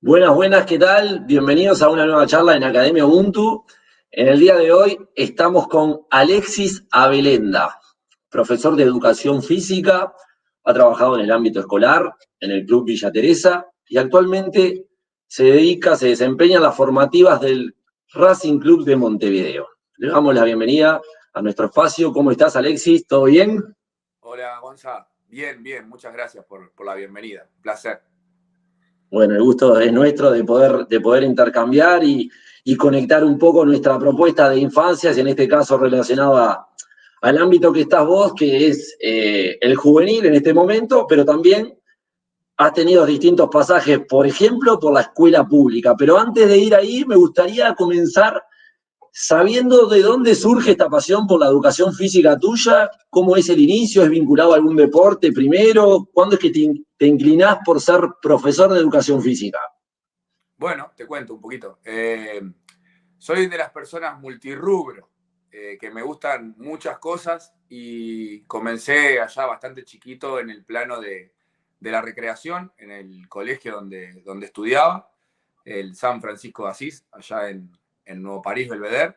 Buenas, buenas, ¿qué tal? Bienvenidos a una nueva charla en Academia Ubuntu. En el día de hoy estamos con Alexis Abelenda, profesor de educación física, ha trabajado en el ámbito escolar, en el Club Villa Teresa y actualmente se desempeña en las formativas del Racing Club de Montevideo. Le damos la bienvenida a nuestro espacio. ¿Cómo estás, Alexis? ¿Todo bien? Hola, Gonza. Bien, bien. Muchas gracias por la bienvenida. Un placer. Bueno, el gusto es nuestro de poder intercambiar y conectar un poco nuestra propuesta de infancias, en este caso relacionada al ámbito que estás vos, que es el juvenil en este momento, pero también has tenido distintos pasajes, por ejemplo, por la escuela pública. Pero antes de ir ahí, me gustaría comenzar sabiendo de dónde surge esta pasión por la educación física tuya. ¿Cómo es el inicio? ¿Es vinculado a algún deporte primero? ¿Cuándo es que te inclinás por ser profesor de educación física? Bueno, te cuento un poquito. Soy de las personas multirrubro, que me gustan muchas cosas y comencé allá bastante chiquito en el plano de la recreación, en el colegio donde estudiaba, el San Francisco de Asís, allá en Nuevo París, Belvedere.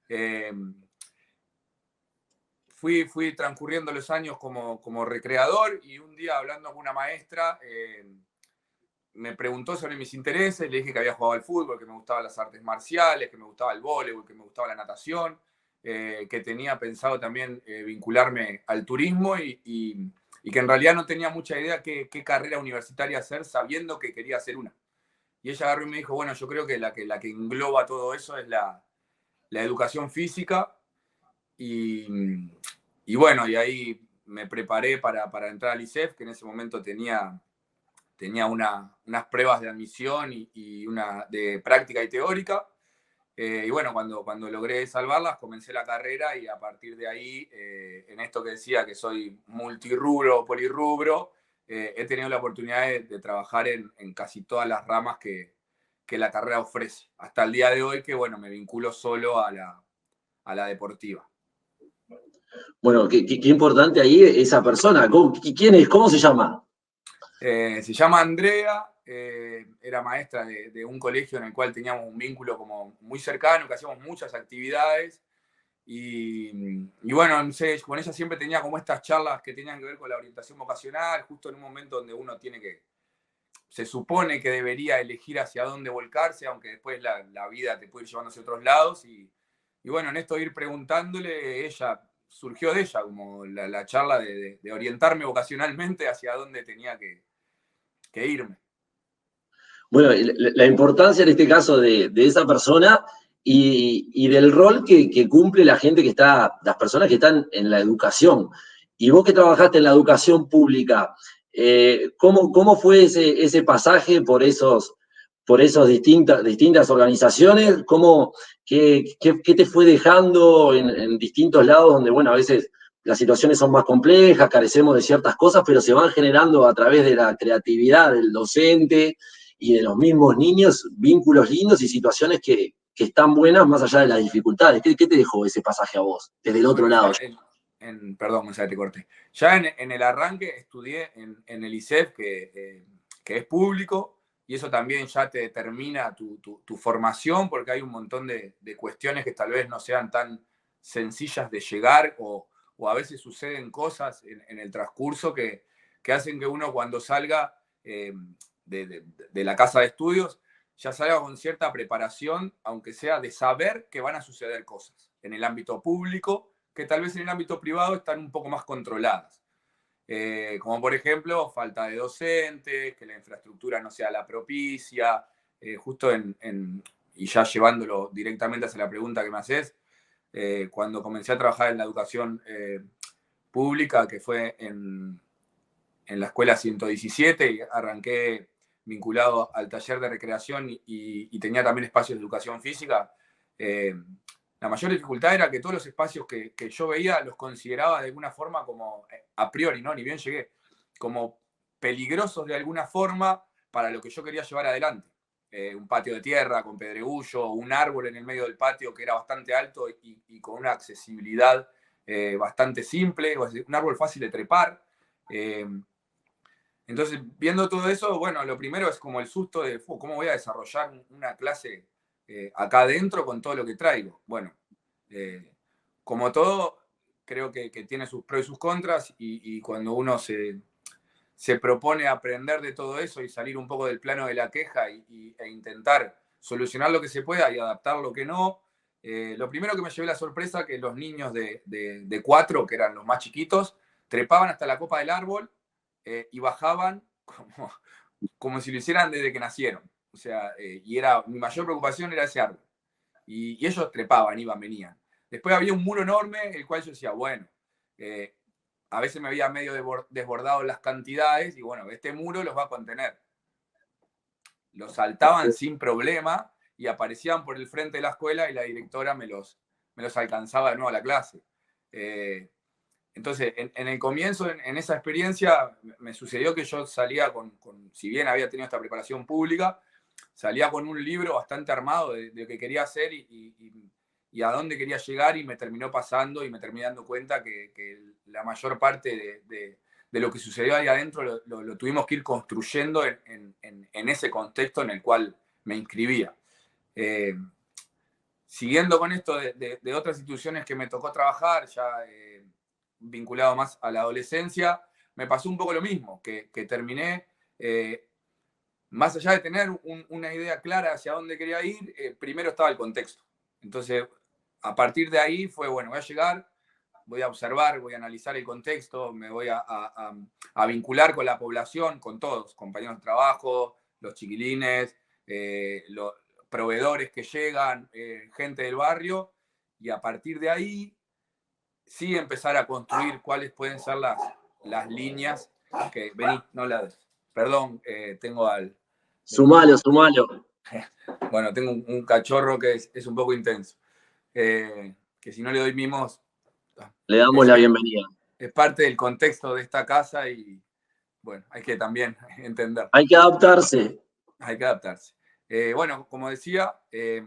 Eh, fui transcurriendo los años como recreador y un día hablando con una maestra, me preguntó sobre mis intereses, le dije que había jugado al fútbol, que me gustaban las artes marciales, que me gustaba el voleibol, que me gustaba la natación, que tenía pensado también vincularme al turismo y que en realidad no tenía mucha idea qué carrera universitaria hacer, sabiendo que quería hacer una. Y ella agarró y me dijo, bueno, yo creo que la que engloba todo eso es la educación física y, y bueno, y ahí me preparé para entrar al ISEF, que en ese momento tenía unas pruebas de admisión y una de práctica y teórica. Y bueno, cuando logré salvarlas, comencé la carrera y a partir de ahí, en esto que decía que soy multirrubro, polirrubro, he tenido la oportunidad de trabajar en casi todas las ramas que la carrera ofrece. Hasta el día de hoy que, bueno, me vinculo solo a la deportiva. Bueno, qué importante ahí esa persona. ¿Quién es? ¿Cómo se llama? Se llama Andrea, era maestra de un colegio en el cual teníamos un vínculo como muy cercano, que hacíamos muchas actividades. Y bueno, no sé, con ella siempre tenía como estas charlas que tenían que ver con la orientación vocacional, justo en un momento donde uno se supone que debería elegir hacia dónde volcarse, aunque después la vida te puede ir llevando hacia otros lados. Y bueno, en esto de ir preguntándole, surgió de ella como la charla de orientarme vocacionalmente hacia dónde tenía que irme. Bueno, la importancia en este caso de esa persona y del rol que cumple la gente que está, las personas que están en la educación. Y vos que trabajaste en la educación pública, ¿cómo fue ese pasaje por esos distintas organizaciones? ¿Qué te fue dejando en distintos lados donde, bueno, a veces las situaciones son más complejas, carecemos de ciertas cosas, pero se van generando a través de la creatividad del docente y de los mismos niños, vínculos lindos y situaciones que están buenas más allá de las dificultades? ¿Qué te dejó ese pasaje a vos, desde el otro Bueno, lado? perdón, o sea, te corté. Ya en el arranque estudié en el ISEF, que es público, y eso también ya te determina tu formación, porque hay un montón de cuestiones que tal vez no sean tan sencillas de llegar, o a veces suceden cosas en el transcurso que hacen que uno cuando salga de la casa de estudios ya salga con cierta preparación, aunque sea de saber que van a suceder cosas en el ámbito público que tal vez en el ámbito privado están un poco más controladas. Como por ejemplo, falta de docentes, que la infraestructura no sea la propicia, justo y ya llevándolo directamente hacia la pregunta que me haces, cuando comencé a trabajar en la educación pública, que fue en la escuela 117, y arranqué vinculado al taller de recreación y tenía también espacios de educación física. La mayor dificultad era que todos los espacios que yo veía los consideraba de alguna forma como, a priori, ¿no? Ni bien llegué, como peligrosos de alguna forma para lo que yo quería llevar adelante. Un patio de tierra con pedregullo, un árbol en el medio del patio que era bastante alto y con una accesibilidad bastante simple, un árbol fácil de trepar. Entonces, viendo todo eso, bueno, lo primero es como el susto de cómo voy a desarrollar una clase acá adentro con todo lo que traigo. Bueno, como todo, creo que tiene sus pros y sus contras, y cuando uno se propone aprender de todo eso y salir un poco del plano de la queja e intentar solucionar lo que se pueda y adaptar lo que no, lo primero que me llevé la sorpresa que los niños de 4, que eran los más chiquitos, trepaban hasta la copa del árbol y bajaban como si lo hicieran desde que nacieron. O sea, mi mayor preocupación era ese árbol. Y ellos trepaban, iban, venían. Después había un muro enorme, el cual yo decía, bueno, a veces me había medio desbordado las cantidades y bueno, este muro los va a contener. Los saltaban sin problema y aparecían por el frente de la escuela y la directora me los alcanzaba de nuevo a la clase. Entonces, en el comienzo, en esa experiencia, me sucedió que yo salía si bien había tenido esta preparación pública, salía con un libro bastante armado de lo que quería hacer y a dónde quería llegar, y me terminó pasando y me terminé dando cuenta que la mayor parte de lo que sucedió ahí adentro lo tuvimos que ir construyendo en ese contexto en el cual me inscribía. Siguiendo con esto de otras instituciones que me tocó trabajar, ya vinculado más a la adolescencia, me pasó un poco lo mismo, que terminé, más allá de tener una idea clara hacia dónde quería ir, primero estaba el contexto. Entonces, a partir de ahí fue, bueno, voy a llegar, voy a observar, voy a analizar el contexto, me voy a vincular con la población, con todos, compañeros de trabajo, los chiquilines, los proveedores que llegan, gente del barrio, y a partir de ahí sí empezar a construir cuáles pueden ser las líneas que... Vení, no la des. Perdón, tengo al... Sumalo, sumalo. Bueno, tengo un cachorro que es un poco intenso. Que si no le doy mimos... Le damos la bienvenida. Es parte del contexto de esta casa y, bueno, hay que también entender. Hay que adaptarse. Hay que adaptarse. Bueno, como decía,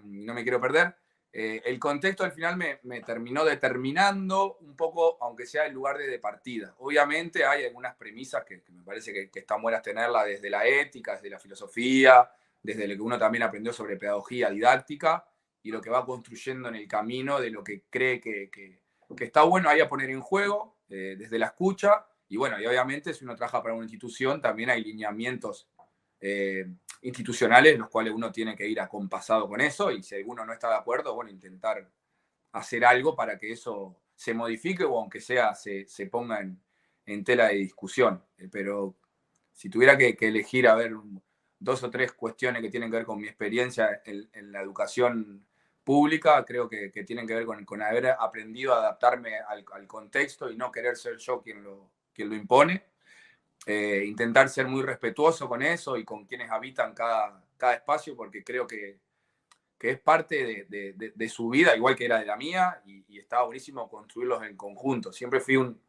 no me quiero perder, el contexto al final me terminó determinando un poco, aunque sea el lugar de partida. Obviamente hay algunas premisas que me parece que están buenas tenerlas desde la ética, desde la filosofía, desde lo que uno también aprendió sobre pedagogía didáctica y lo que va construyendo en el camino de lo que cree que está bueno ahí a poner en juego, desde la escucha. Y bueno, y obviamente si uno trabaja para una institución, también hay lineamientos institucionales en los cuales uno tiene que ir acompasado con eso, y si alguno no está de acuerdo, bueno, intentar hacer algo para que eso se modifique o aunque sea se ponga en tela de discusión. Pero si tuviera que elegir, a ver, 2 o 3 cuestiones que tienen que ver con mi experiencia en la educación pública, creo que tienen que ver con haber aprendido a adaptarme al contexto y no querer ser yo quien lo impone. Intentar ser muy respetuoso con eso y con quienes habitan cada espacio, porque creo que es parte de su vida, igual que era de la mía, y estaba buenísimo construirlos en conjunto. Siempre fui un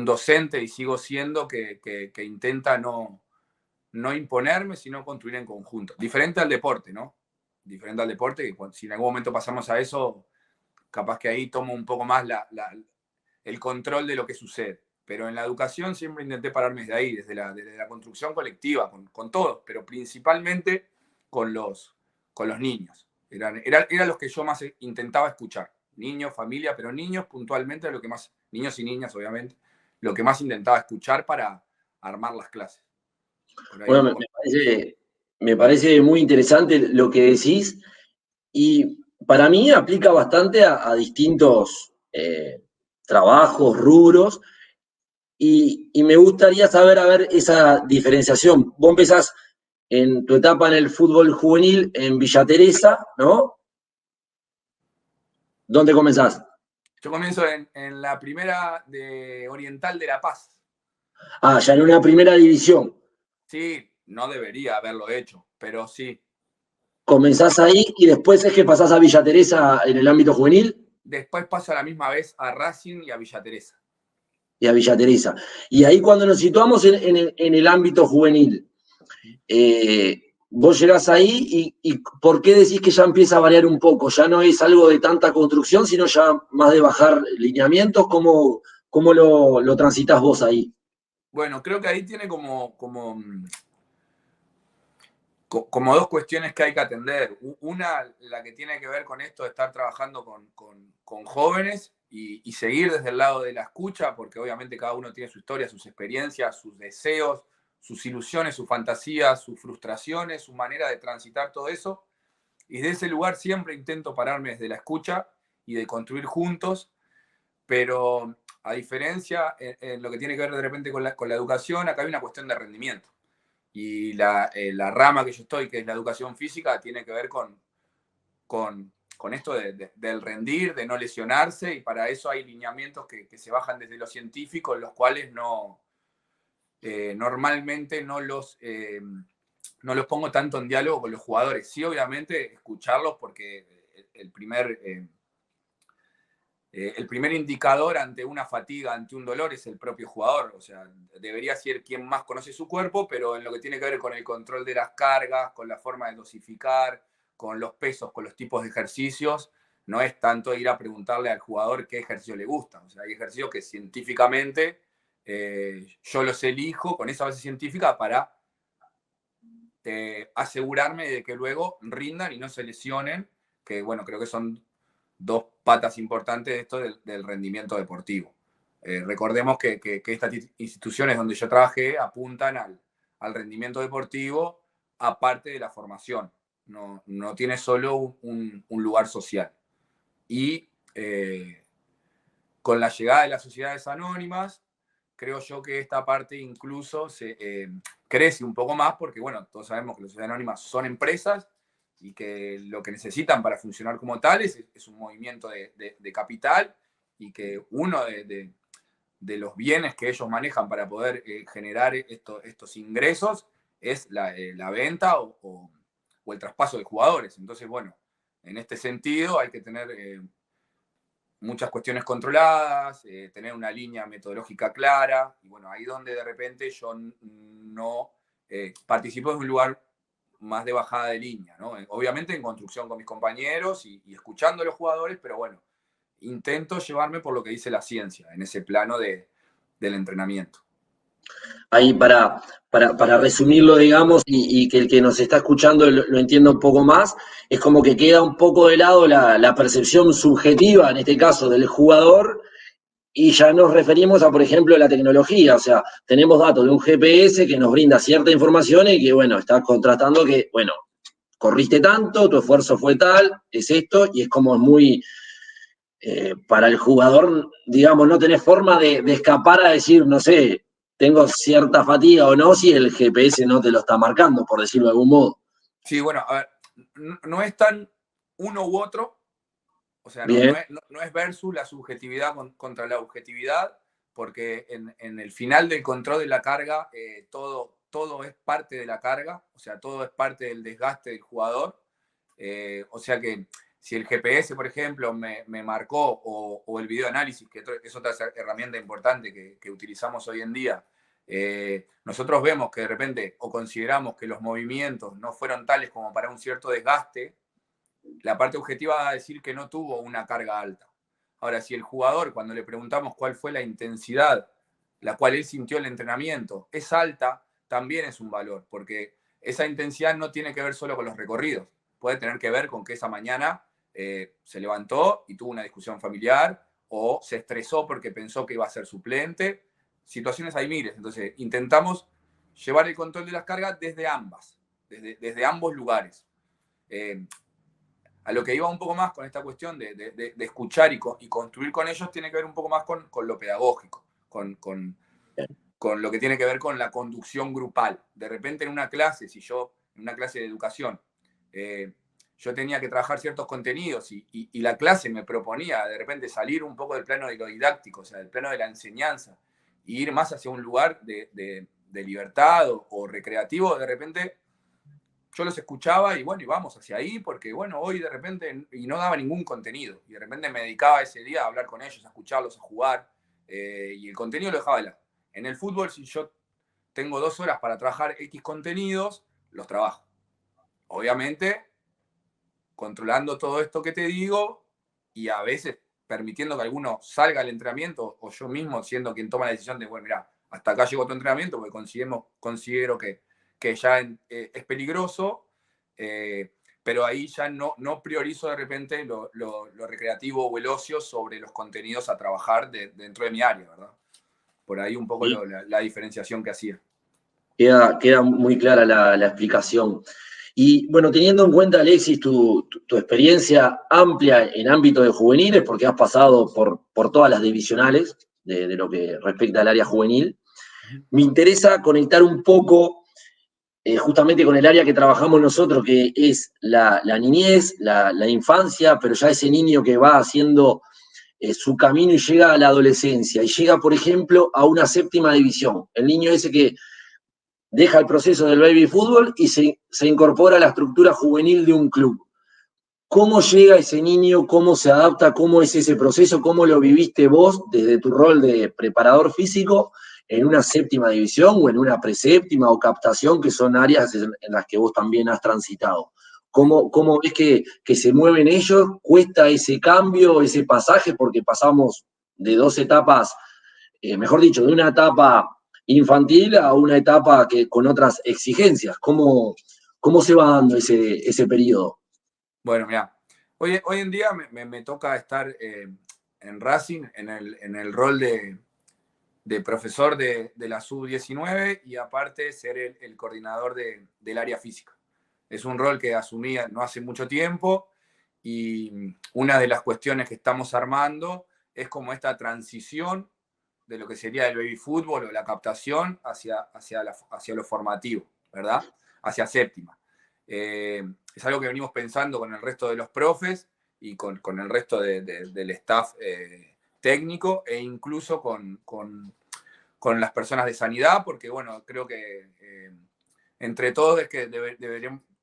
docente y sigo siendo que intenta no imponerme, sino construir en conjunto. Diferente al deporte, ¿no? Diferente al deporte, que si en algún momento pasamos a eso, capaz que ahí tomo un poco más el control de lo que sucede. Pero en la educación siempre intenté pararme desde ahí, desde la construcción colectiva, con todos, pero principalmente con los niños. Eran los que yo más intentaba escuchar. Niños, familia, pero niños puntualmente, lo que más, niños y niñas obviamente, lo que más intentaba escuchar para armar las clases. Bueno, me parece muy interesante lo que decís, y para mí aplica bastante a distintos trabajos, rubros, y me gustaría saber, a ver, esa diferenciación. Vos empezás en tu etapa en el fútbol juvenil en Villa Teresa, ¿no? ¿Dónde comenzás? Yo comienzo en la primera de Oriental de La Paz. Ah, ya en una primera división. Sí, no debería haberlo hecho, pero sí. Comenzás ahí y después es que pasás a Villa Teresa en el ámbito juvenil. Después paso a la misma vez a Racing y a Villa Teresa. Y a Villa Teresa. Y ahí cuando nos situamos en el ámbito juvenil, vos llegás ahí y ¿por qué decís que ya empieza a variar un poco? Ya no es algo de tanta construcción, sino ya más de bajar lineamientos. ¿Cómo lo transitas vos ahí? Bueno, creo que ahí tiene como dos cuestiones que hay que atender. Una, la que tiene que ver con esto de estar trabajando con jóvenes y seguir desde el lado de la escucha, porque obviamente cada uno tiene su historia, sus experiencias, sus deseos, sus ilusiones, sus fantasías, sus frustraciones, su manera de transitar todo eso. Y desde ese lugar siempre intento pararme desde la escucha y de construir juntos, pero a diferencia en lo que tiene que ver de repente con la educación, acá hay una cuestión de rendimiento. Y la rama que yo estoy, que es la educación física, tiene que ver con esto del rendir, de no lesionarse, y para eso hay lineamientos que se bajan desde lo científico, los cuales normalmente no los pongo tanto en diálogo con los jugadores. Sí, obviamente, escucharlos porque el primer indicador ante una fatiga, ante un dolor, es el propio jugador. O sea, debería ser quien más conoce su cuerpo, pero en lo que tiene que ver con el control de las cargas, con la forma de dosificar, con los pesos, con los tipos de ejercicios, no es tanto ir a preguntarle al jugador qué ejercicio le gusta. O sea, hay ejercicios que científicamente yo los elijo con esa base científica para asegurarme de que luego rindan y no se lesionen, que bueno, creo que son dos patas importantes de esto del rendimiento deportivo. Recordemos que estas instituciones donde yo trabajé apuntan al rendimiento deportivo aparte de la formación. No tiene solo un lugar social. Y con la llegada de las sociedades anónimas, creo yo que esta parte incluso crece un poco más porque, bueno, todos sabemos que las sociedades anónimas son empresas y que lo que necesitan para funcionar como tales es un movimiento de capital, y que uno de los bienes que ellos manejan para poder generar estos ingresos es la venta o el traspaso de jugadores. Entonces, bueno, en este sentido hay que tener muchas cuestiones controladas, tener una línea metodológica clara, y bueno, ahí donde de repente yo no participo en un lugar más de bajada de línea, ¿no? Obviamente en construcción con mis compañeros y escuchando a los jugadores, pero bueno, intento llevarme por lo que dice la ciencia en ese plano del entrenamiento. Ahí para resumirlo, digamos, y que el que nos está escuchando lo entienda un poco más, es como que queda un poco de lado la percepción subjetiva, en este caso, del jugador, y ya nos referimos a, por ejemplo, la tecnología. O sea, tenemos datos de un GPS que nos brinda cierta información y que, bueno, está contrastando que, bueno, corriste tanto, tu esfuerzo fue tal, es esto, y es como muy, para el jugador, digamos, no tenés forma de escapar a decir, no sé, tengo cierta fatiga o no, si el GPS no te lo está marcando, por decirlo de algún modo. Sí, bueno, a ver, no es tan uno u otro. O sea, Bien, no es versus la subjetividad contra la objetividad, porque en el final del control de la carga, todo es parte de la carga, o sea, todo es parte del desgaste del jugador. O sea que si el GPS, por ejemplo, me marcó, o el videoanálisis, que es otra herramienta importante que utilizamos hoy en día, nosotros vemos que de repente o consideramos que los movimientos no fueron tales como para un cierto desgaste, la parte objetiva va a decir que no tuvo una carga alta. Ahora, si el jugador, cuando le preguntamos cuál fue la intensidad la cual él sintió el entrenamiento, es alta, también es un valor, porque esa intensidad no tiene que ver solo con los recorridos, puede tener que ver con que esa mañana se levantó y tuvo una discusión familiar, o se estresó porque pensó que iba a ser suplente. Situaciones hay miles, entonces intentamos llevar el control de las cargas desde ambos lugares. Eh, a lo que iba un poco más con esta cuestión de escuchar y construir con ellos, tiene que ver un poco más con lo pedagógico, con lo que tiene que ver con la conducción grupal. De repente en una clase, en una clase de educación, yo tenía que trabajar ciertos contenidos y la clase me proponía de repente salir un poco del plano de lo didáctico, o sea, del plano de la enseñanza, e ir más hacia un lugar de libertad o recreativo. De repente yo los escuchaba y bueno, y vamos hacia ahí, porque bueno, hoy de repente, y no daba ningún contenido, y de repente me dedicaba ese día a hablar con ellos, a escucharlos, a jugar, y el contenido lo dejaba de lado. En el fútbol, si yo tengo 2 horas para trabajar X contenidos, los trabajo. Obviamente, controlando todo esto que te digo, y a veces permitiendo que alguno salga al entrenamiento, o yo mismo siendo quien toma la decisión de, bueno, mirá, hasta acá llegó tu entrenamiento, porque considero que ya es peligroso, pero ahí ya no priorizo de repente lo recreativo o el ocio sobre los contenidos a trabajar dentro de mi área, ¿verdad? Por ahí un poco Sí. la diferenciación que hacía. Queda muy clara la explicación. Y bueno, teniendo en cuenta, Alexis, tu experiencia amplia en ámbito de juveniles, porque has pasado por todas las divisionales de lo que respecta al área juvenil, me interesa conectar un poco justamente con el área que trabajamos nosotros, que es la niñez, la infancia, pero ya ese niño que va haciendo su camino y llega a la adolescencia, y llega, por ejemplo, a una séptima división. El niño ese que deja el proceso del baby fútbol y se incorpora a la estructura juvenil de un club. ¿Cómo llega ese niño? ¿Cómo se adapta? ¿Cómo es ese proceso? ¿Cómo lo viviste vos desde tu rol de preparador físico en una séptima división o en una preséptima o captación, que son áreas en las que vos también has transitado? ¿Cómo ves que se mueven ellos? ¿Cuesta ese cambio, ese pasaje? Porque pasamos de dos etapas, mejor dicho, de una etapa infantil a una etapa con otras exigencias. ¿Cómo se va dando ese periodo? Bueno, mira, hoy en día me toca estar en Racing en el rol de profesor de la sub-19 y aparte ser el coordinador del área física. Es un rol que asumí no hace mucho tiempo y una de las cuestiones que estamos armando es como esta transición de lo que sería el baby fútbol o la captación hacia lo formativo, ¿verdad? Hacia séptima. Es algo que venimos pensando con el resto de los profes y con el resto del staff técnico e incluso con las personas de sanidad, porque bueno, creo que entre todos es que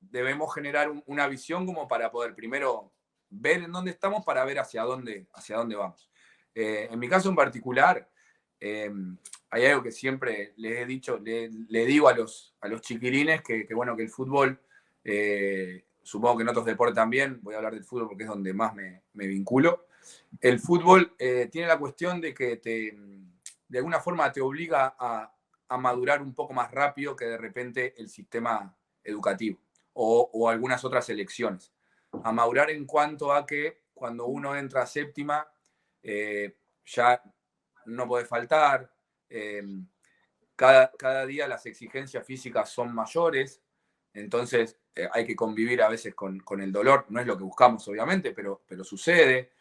debemos generar una visión como para poder primero ver en dónde estamos para ver hacia dónde vamos. En mi caso en particular, hay algo que siempre les he dicho, le digo a los chiquilines bueno, que el fútbol, supongo que en otros deportes también, voy a hablar del fútbol porque es donde más me vinculo, el fútbol tiene la cuestión de que de alguna forma te obliga a madurar un poco más rápido que de repente el sistema educativo o algunas otras elecciones. A madurar en cuanto a que cuando uno entra a séptima, ya no puede faltar, cada día las exigencias físicas son mayores, entonces hay que convivir a veces con el dolor, no es lo que buscamos obviamente, pero sucede.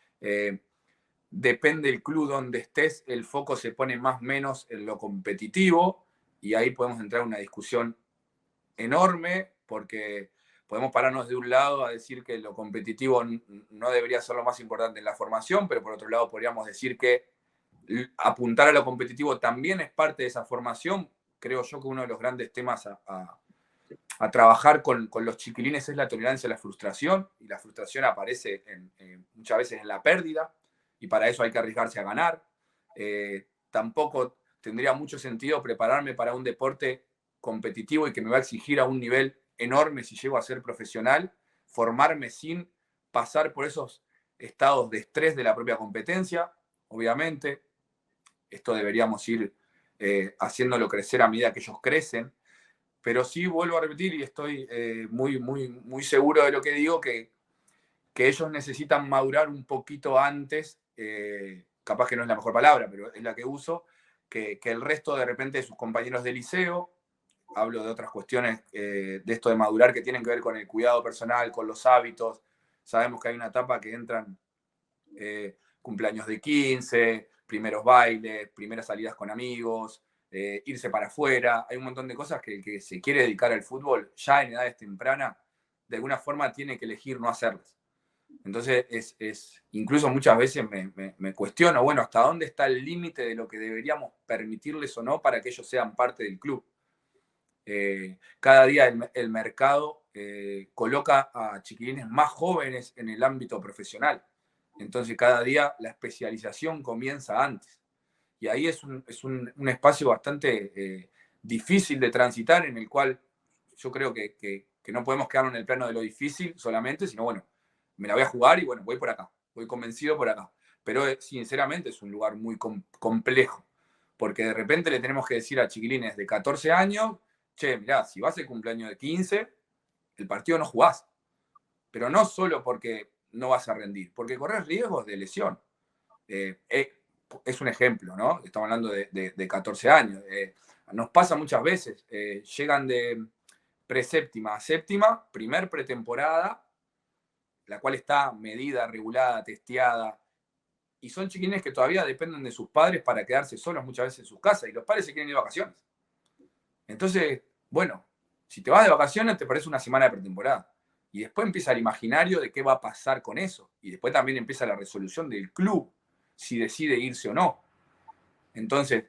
Depende del club donde estés, el foco se pone más o menos en lo competitivo y ahí podemos entrar en una discusión enorme porque podemos pararnos de un lado a decir que lo competitivo no debería ser lo más importante en la formación, pero por otro lado podríamos decir que apuntar a lo competitivo también es parte de esa formación. Creo yo que uno de los grandes temas a trabajar con los chiquilines es la tolerancia a la frustración, y la frustración aparece muchas veces en la pérdida, y para eso hay que arriesgarse a ganar. Tampoco tendría mucho sentido prepararme para un deporte competitivo y que me va a exigir a un nivel enorme si llego a ser profesional, formarme sin pasar por esos estados de estrés de la propia competencia, obviamente. Esto deberíamos ir haciéndolo crecer a medida que ellos crecen, pero sí vuelvo a repetir y estoy muy seguro de lo que digo, que ellos necesitan madurar un poquito antes, capaz que no es la mejor palabra, pero es la que uso, que el resto de repente de sus compañeros de liceo. Hablo de otras cuestiones de esto de madurar que tienen que ver con el cuidado personal, con los hábitos. Sabemos que hay una etapa que entran cumpleaños de 15, primeros bailes, primeras salidas con amigos, irse para afuera. Hay un montón de cosas que el que se quiere dedicar al fútbol ya en edades tempranas, de alguna forma tiene que elegir no hacerlas. Entonces, incluso muchas veces me cuestiono, bueno, ¿hasta dónde está el límite de lo que deberíamos permitirles o no para que ellos sean parte del club? Cada día el mercado coloca a chiquilines más jóvenes en el ámbito profesional. Entonces, cada día la especialización comienza antes. Y ahí es un espacio bastante difícil de transitar, en el cual yo creo que no podemos quedarnos en el plano de lo difícil solamente, sino, bueno, me la voy a jugar y, bueno, voy por acá, voy convencido por acá. Pero, sinceramente, es un lugar muy complejo, porque de repente le tenemos que decir a chiquilines de 14 años, che, mirá, si vas el cumpleaños de 15, el partido no jugás. Pero no solo porque no vas a rendir, porque corres riesgos de lesión. Es un ejemplo, ¿no? Estamos hablando de 14 años. Nos pasa muchas veces, llegan de preséptima a séptima, primer pretemporada, la cual está medida, regulada, testeada, y son chiquines que todavía dependen de sus padres para quedarse solos muchas veces en sus casas, y los padres se quieren ir de vacaciones. Entonces, bueno, si te vas de vacaciones te parece una semana de pretemporada. Y después empieza el imaginario de qué va a pasar con eso. Y después también empieza la resolución del club, si decide irse o no. Entonces,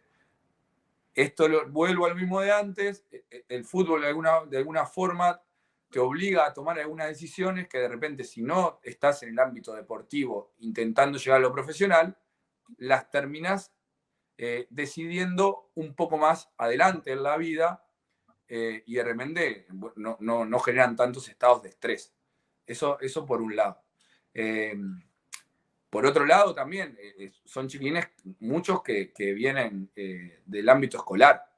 vuelvo al mismo de antes, el fútbol de alguna forma te obliga a tomar algunas decisiones que de repente si no estás en el ámbito deportivo intentando llegar a lo profesional, las terminas decidiendo un poco más adelante en la vida y de repente no generan tantos estados de estrés. Eso por un lado. Por otro lado, también son chiquilines muchos que vienen del ámbito escolar.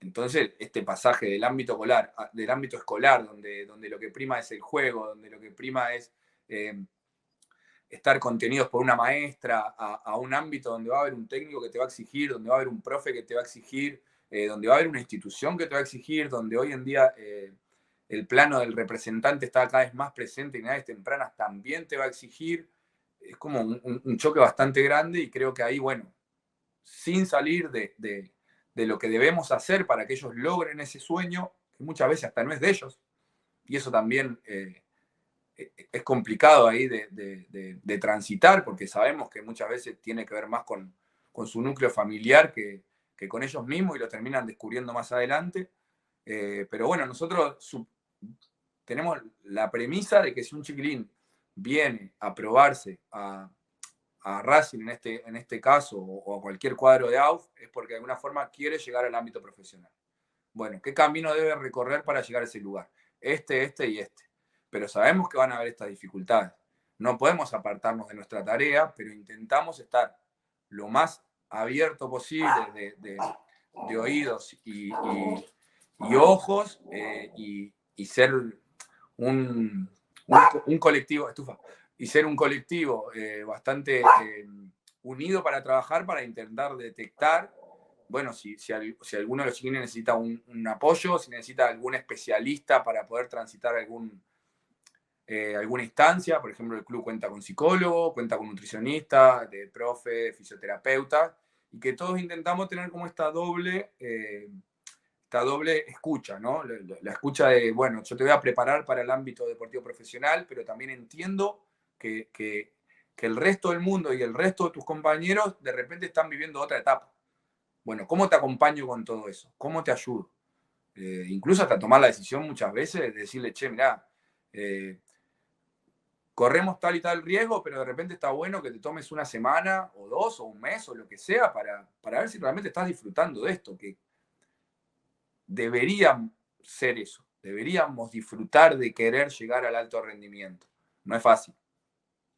Entonces, este pasaje del ámbito escolar donde lo que prima es el juego, donde lo que prima es estar contenidos por una maestra, a un ámbito donde va a haber un técnico que te va a exigir, donde va a haber un profe que te va a exigir, donde va a haber una institución que te va a exigir, donde hoy en día el plano del representante está cada vez más presente y en edades tempranas también te va a exigir. Es como un choque bastante grande y creo que ahí, bueno, sin salir de lo que debemos hacer para que ellos logren ese sueño, que muchas veces hasta no es de ellos, y eso también es complicado ahí de transitar, porque sabemos que muchas veces tiene que ver más con su núcleo familiar que con ellos mismos y lo terminan descubriendo más adelante. Pero bueno, nosotros tenemos la premisa de que si un chiquilín viene a probarse a Racing en este caso o a cualquier cuadro de AUF, es porque de alguna forma quiere llegar al ámbito profesional. Bueno, ¿qué camino debe recorrer para llegar a ese lugar? Este y este. Pero sabemos que van a haber estas dificultades. No podemos apartarnos de nuestra tarea, pero intentamos estar lo más abierto posible de oídos y ojos y ser un colectivo, y ser un colectivo bastante unido para trabajar, para intentar detectar, bueno, si alguno de los chiquines necesita un apoyo, si necesita algún especialista para poder transitar alguna instancia. Por ejemplo, el club cuenta con psicólogo, cuenta con nutricionista, de profe, fisioterapeuta, y que todos intentamos tener como esta doble escucha, ¿no? La escucha de, bueno, yo te voy a preparar para el ámbito deportivo profesional, pero también entiendo que el resto del mundo y el resto de tus compañeros de repente están viviendo otra etapa. Bueno, ¿cómo te acompaño con todo eso? ¿Cómo te ayudo? Incluso hasta tomar la decisión muchas veces de decirle, che, mirá, corremos tal y tal riesgo, pero de repente está bueno que te tomes una semana o dos o un mes o lo que sea para ver si realmente estás disfrutando de esto, que debería ser eso. Deberíamos disfrutar de querer llegar al alto rendimiento. No es fácil.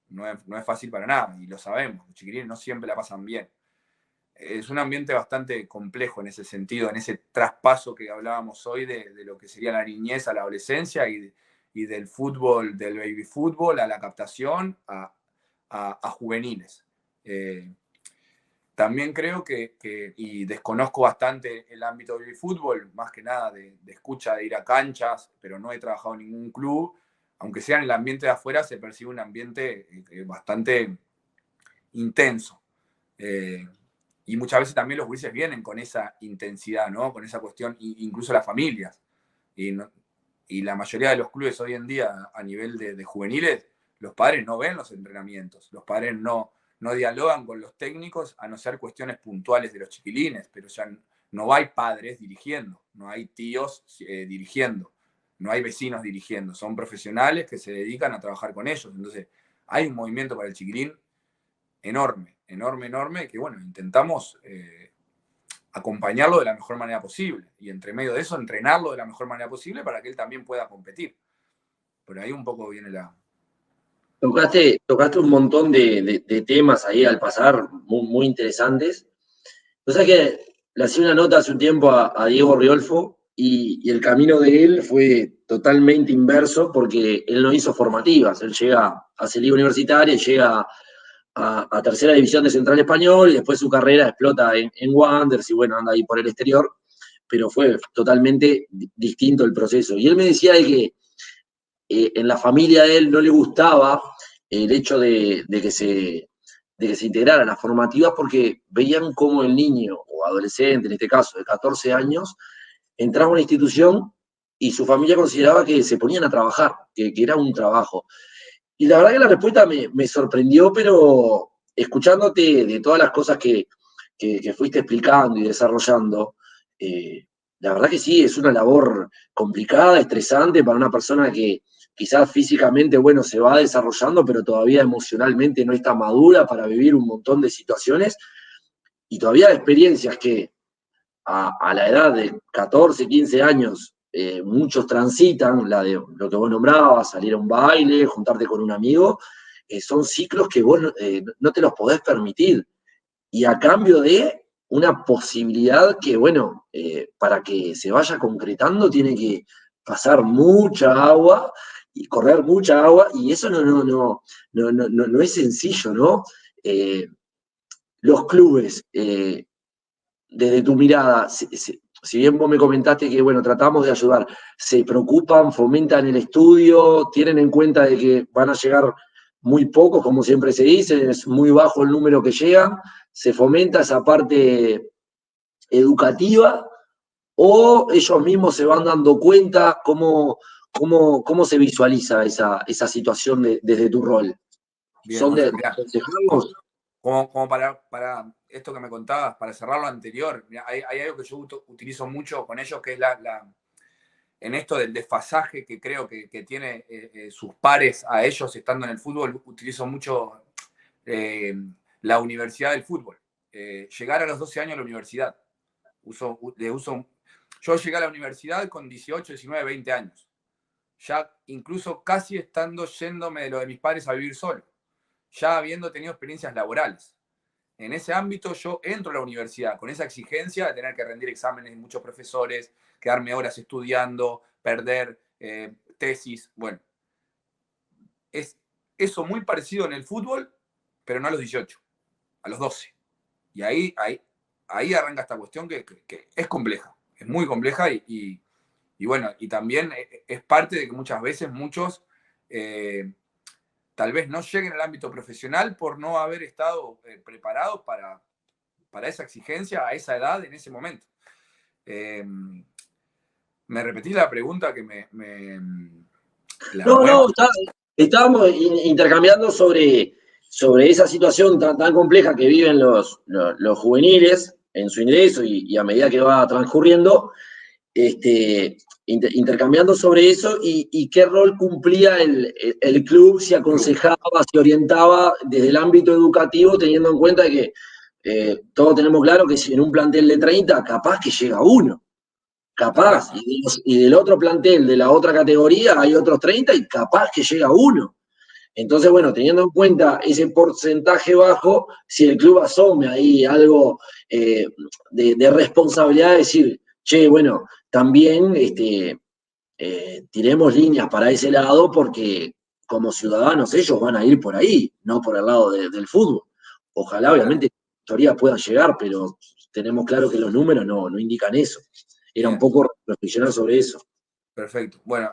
No es fácil para nada, y lo sabemos. Los chiquilines no siempre la pasan bien. Es un ambiente bastante complejo en ese sentido, en ese traspaso que hablábamos hoy de lo que sería la niñez a la adolescencia y del fútbol, del baby fútbol a la captación a juveniles. También creo y desconozco bastante el ámbito del fútbol, más que nada de escucha, de ir a canchas, pero no he trabajado en ningún club. Aunque sea en el ambiente de afuera, se percibe un ambiente bastante intenso. Y muchas veces también los gurises vienen con esa intensidad, ¿no? Con esa cuestión, incluso las familias. Y la mayoría de los clubes hoy en día, a nivel de juveniles, los padres no ven los entrenamientos, los padres no dialogan con los técnicos, a no ser cuestiones puntuales de los chiquilines, pero ya no hay padres dirigiendo, no hay tíos dirigiendo, no hay vecinos dirigiendo, son profesionales que se dedican a trabajar con ellos. Entonces, hay un movimiento para el chiquilín enorme, que bueno, intentamos acompañarlo de la mejor manera posible y entre medio de eso entrenarlo de la mejor manera posible para que él también pueda competir. Por ahí un poco viene la... Tocaste un montón de temas ahí al pasar muy, muy interesantes. O sea que le hacía una nota hace un tiempo a Diego Riolfo y el camino de él fue totalmente inverso porque él no hizo formativas. Él llega, hace liga universitaria, llega a tercera división de Central Español y después su carrera explota en Wanderers y bueno, anda ahí por el exterior, pero fue totalmente distinto el proceso. Y él me decía de que en la familia de él no le gustaba el hecho de que se integraran las formativas porque veían como el niño o adolescente, en este caso de 14 años, entraba a una institución y su familia consideraba que se ponían a trabajar, que era un trabajo. Y la verdad que la respuesta me sorprendió, pero escuchándote de todas las cosas que fuiste explicando y desarrollando, eh, la verdad que sí, es una labor complicada, estresante para una persona que quizás físicamente, bueno, se va desarrollando, pero todavía emocionalmente no está madura para vivir un montón de situaciones y todavía experiencias que a la edad de 14, 15 años, muchos transitan, la de lo que vos nombrabas, salir a un baile, juntarte con un amigo, son ciclos que vos no te los podés permitir. Y a cambio de una posibilidad que, bueno, para que se vaya concretando tiene que pasar mucha agua y correr mucha agua, y eso no es sencillo, ¿no? Los clubes, desde tu mirada, si bien vos me comentaste que, bueno, tratamos de ayudar, ¿se preocupan, fomentan el estudio, tienen en cuenta de que van a llegar muy pocos, como siempre se dice, es muy bajo el número que llegan, se fomenta esa parte educativa o ellos mismos se van dando cuenta cómo se visualiza esa situación desde tu rol? Bien, ¿Son Gonzalo, de mirá, aconsejarlos? como para esto que me contabas, para cerrar lo anterior, mirá, hay algo que yo utilizo mucho con ellos, que es en esto del desfasaje que creo que tiene sus pares a ellos estando en el fútbol, utilizo mucho eh, la universidad del fútbol. Llegar a los 12 años a la universidad. Yo llegué a la universidad con 18, 19, 20 años. Ya incluso casi estando yéndome de lo de mis padres a vivir solo. Ya habiendo tenido experiencias laborales. En ese ámbito yo entro a la universidad con esa exigencia de tener que rendir exámenes de muchos profesores, quedarme horas estudiando, perder tesis. Bueno, es eso muy parecido en el fútbol, pero no a los 18, a los 12. Y ahí arranca esta cuestión que es compleja, es muy compleja y bueno, y también es parte de que muchas veces muchos tal vez no lleguen al ámbito profesional por no haber estado preparados para esa exigencia a esa edad, en ese momento. Eh, me repetí la pregunta que la No, nueva. no, estábamos intercambiando sobre esa situación tan compleja que viven los juveniles en su ingreso y a medida que va transcurriendo, intercambiando sobre eso y qué rol cumplía el club, si Club. aconsejaba, si orientaba desde el ámbito educativo, teniendo en cuenta que todos tenemos claro que si en un plantel de 30 capaz que llega uno. Tal cual. Capaz, y del otro plantel, de la otra categoría, hay otros 30 y capaz que llega uno. Entonces, bueno, teniendo en cuenta ese porcentaje bajo, si el club asome ahí algo de responsabilidad, de decir, che, bueno, también tiremos líneas para ese lado porque como ciudadanos ellos van a ir por ahí, no por el lado del fútbol. Ojalá, obviamente, Totalmente. la teoría puedan llegar, pero tenemos claro que los números no indican eso. Era un Bien, poco reflexionar sobre eso. perfecto. Bueno,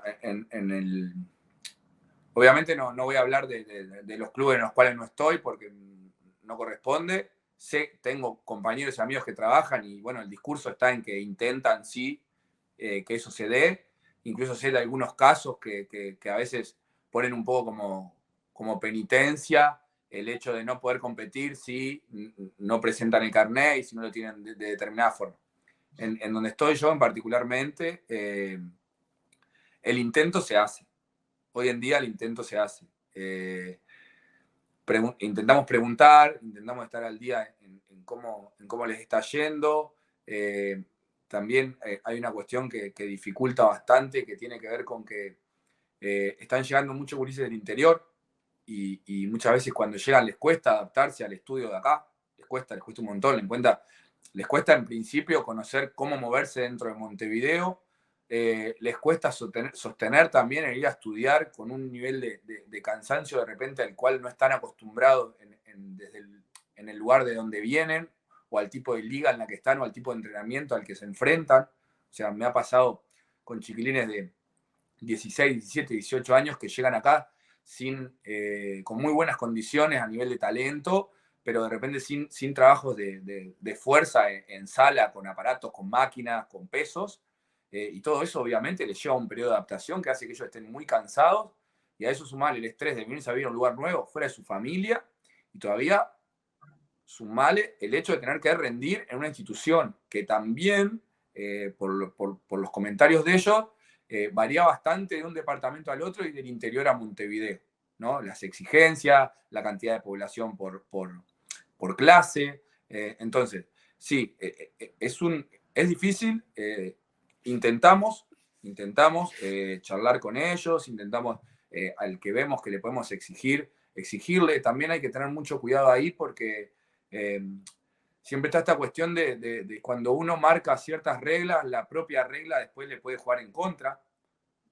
obviamente no voy a hablar de los clubes en los cuales no estoy porque no corresponde. Tengo compañeros y amigos que trabajan y bueno, el discurso está en que intentan sí que eso se dé. Incluso sé de algunos casos que a veces ponen un poco como penitencia el hecho de no poder competir si no presentan el carnet y si no lo tienen de determinada forma. En donde estoy yo en particularmente, el intento se hace. Hoy en día el intento se hace. Intentamos preguntar, intentamos estar al día en cómo les está yendo. También hay una cuestión que dificulta bastante, que tiene que ver con que están llegando muchos gurises del interior y muchas veces cuando llegan les cuesta adaptarse al estudio de acá, les cuesta un montón, les cuenta les cuesta en principio conocer cómo moverse dentro de Montevideo, les cuesta sostener también el ir a estudiar con un nivel de cansancio de repente al cual no están acostumbrados en el lugar de donde vienen, o al tipo de liga en la que están, o al tipo de entrenamiento al que se enfrentan. O sea, me ha pasado con chiquilines de 16, 17, 18 años que llegan acá con muy buenas condiciones a nivel de talento, pero de repente sin trabajos de fuerza en sala, con aparatos, con máquinas, con pesos. Y todo eso obviamente les lleva un periodo de adaptación que hace que ellos estén muy cansados, y a eso sumarle el estrés de venirse a vivir a un lugar nuevo, fuera de su familia, y todavía sumarle el hecho de tener que rendir en una institución que también, por los comentarios de ellos, varía bastante de un departamento al otro y del interior a Montevideo, ¿no? Las exigencias, la cantidad de población por clase. Entonces, sí, es difícil. Intentamos charlar con ellos, intentamos, al que vemos que le podemos exigirle. También hay que tener mucho cuidado ahí porque siempre está esta cuestión de cuando uno marca ciertas reglas, la propia regla después le puede jugar en contra,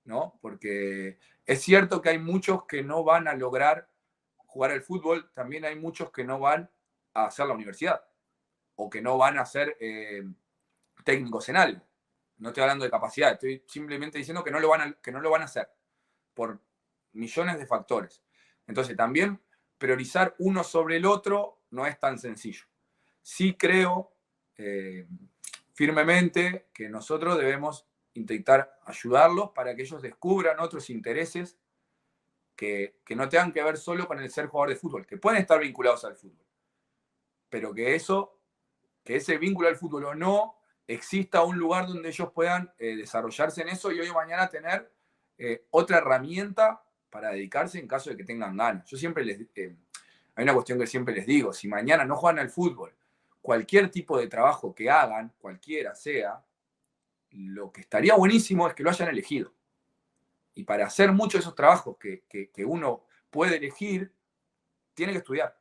¿no? Porque es cierto que hay muchos que no van a lograr jugar al fútbol, también hay muchos que no van a hacer la universidad o que no van a ser técnicos en algo. No estoy hablando de capacidad, estoy simplemente diciendo que no lo van a hacer por millones de factores. Entonces, también priorizar uno sobre el otro no es tan sencillo. Sí creo firmemente que nosotros debemos intentar ayudarlos para que ellos descubran otros intereses que no tengan que ver solo con el ser jugador de fútbol, que pueden estar vinculados al fútbol, pero que ese vínculo al fútbol o no, exista un lugar donde ellos puedan desarrollarse en eso y hoy o mañana tener otra herramienta para dedicarse en caso de que tengan ganas. Yo siempre hay una cuestión que siempre les digo: si mañana no juegan al fútbol, cualquier tipo de trabajo que hagan, cualquiera sea, lo que estaría buenísimo es que lo hayan elegido. Y para hacer muchos de esos trabajos que uno puede elegir, tiene que estudiar.